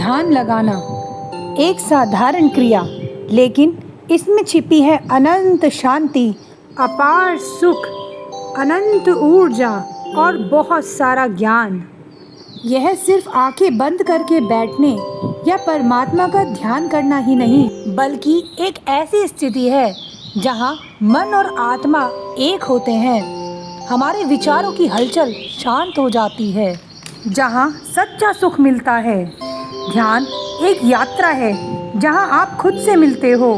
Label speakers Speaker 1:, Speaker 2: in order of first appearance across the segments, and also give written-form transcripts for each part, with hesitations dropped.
Speaker 1: ध्यान लगाना एक साधारण क्रिया, लेकिन इसमें छिपी है अनंत शांति, अपार सुख, अनंत ऊर्जा और बहुत सारा ज्ञान। यह सिर्फ आंखें बंद करके बैठने या परमात्मा का ध्यान करना ही नहीं, बल्कि एक ऐसी स्थिति है जहां मन और आत्मा एक होते हैं। हमारे विचारों की हलचल शांत हो जाती है, जहां सच्चा सुख मिलता है। ध्यान एक यात्रा है जहां आप खुद से मिलते हो,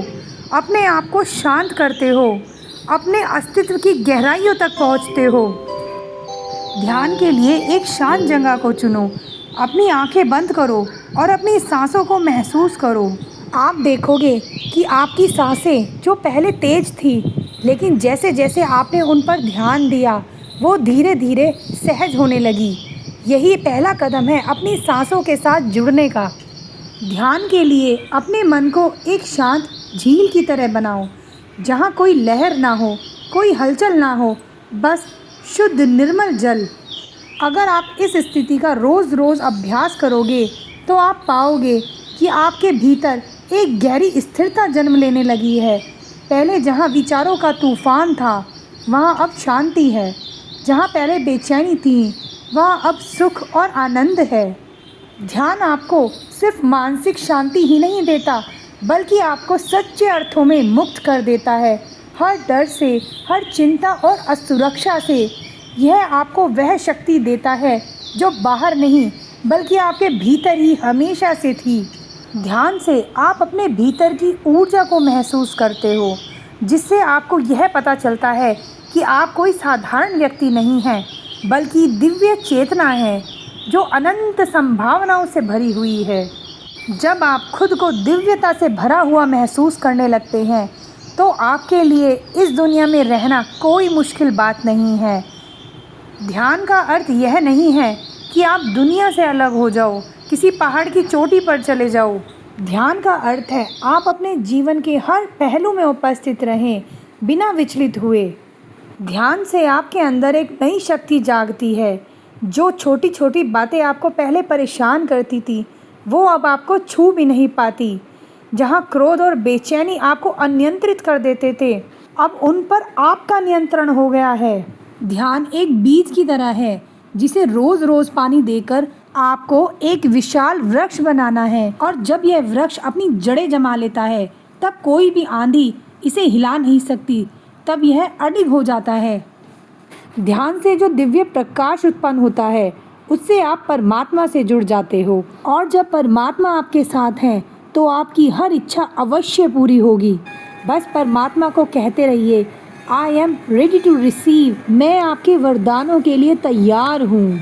Speaker 1: अपने आप को शांत करते हो, अपने अस्तित्व की गहराइयों तक पहुंचते हो। ध्यान के लिए एक शांत जगह को चुनो, अपनी आंखें बंद करो और अपनी सांसों को महसूस करो। आप देखोगे कि आपकी सांसें जो पहले तेज थी, लेकिन जैसे जैसे आपने उन पर ध्यान दिया, वो धीरे धीरे सहज होने लगी। यही पहला कदम है अपनी सांसों के साथ जुड़ने का। ध्यान के लिए अपने मन को एक शांत झील की तरह बनाओ, जहाँ कोई लहर ना हो, कोई हलचल ना हो, बस शुद्ध निर्मल जल। अगर आप इस स्थिति का रोज़ रोज़ अभ्यास करोगे तो आप पाओगे कि आपके भीतर एक गहरी स्थिरता जन्म लेने लगी है। पहले जहाँ विचारों का तूफान था, वहाँ अब शांति है। जहाँ पहले बेचैनी थी, वहाँ अब सुख और आनंद है। ध्यान आपको सिर्फ मानसिक शांति ही नहीं देता, बल्कि आपको सच्चे अर्थों में मुक्त कर देता है, हर डर से, हर चिंता और असुरक्षा से। यह आपको वह शक्ति देता है जो बाहर नहीं, बल्कि आपके भीतर ही हमेशा से थी। ध्यान से आप अपने भीतर की ऊर्जा को महसूस करते हो, जिससे आपको यह पता चलता है कि आप कोई साधारण व्यक्ति नहीं हैं, बल्कि दिव्य चेतना है जो अनंत संभावनाओं से भरी हुई है। जब आप खुद को दिव्यता से भरा हुआ महसूस करने लगते हैं, तो आपके लिए इस दुनिया में रहना कोई मुश्किल बात नहीं है। ध्यान का अर्थ यह नहीं है कि आप दुनिया से अलग हो जाओ, किसी पहाड़ की चोटी पर चले जाओ। ध्यान का अर्थ है आप अपने जीवन के हर पहलू में उपस्थित रहें, बिना विचलित हुए। ध्यान से आपके अंदर एक नई शक्ति जागती है। जो छोटी छोटी बातें आपको पहले परेशान करती थी, वो अब आपको छू भी नहीं पाती। जहाँ क्रोध और बेचैनी आपको अनियंत्रित कर देते थे, अब उन पर आपका नियंत्रण हो गया है। ध्यान एक बीज की तरह है, जिसे रोज़ रोज़ पानी देकर आपको एक विशाल वृक्ष बनाना है। और जब यह वृक्ष अपनी जड़ें जमा लेता है, तब कोई भी आंधी इसे हिला नहीं सकती, तब यह अडिग हो जाता है। ध्यान से जो दिव्य प्रकाश उत्पन्न होता है, उससे आप परमात्मा से जुड़ जाते हो। और जब परमात्मा आपके साथ हैं, तो आपकी हर इच्छा अवश्य पूरी होगी। बस परमात्मा को कहते रहिए, I am ready to receive. मैं आपके वरदानों के लिए तैयार हूँ।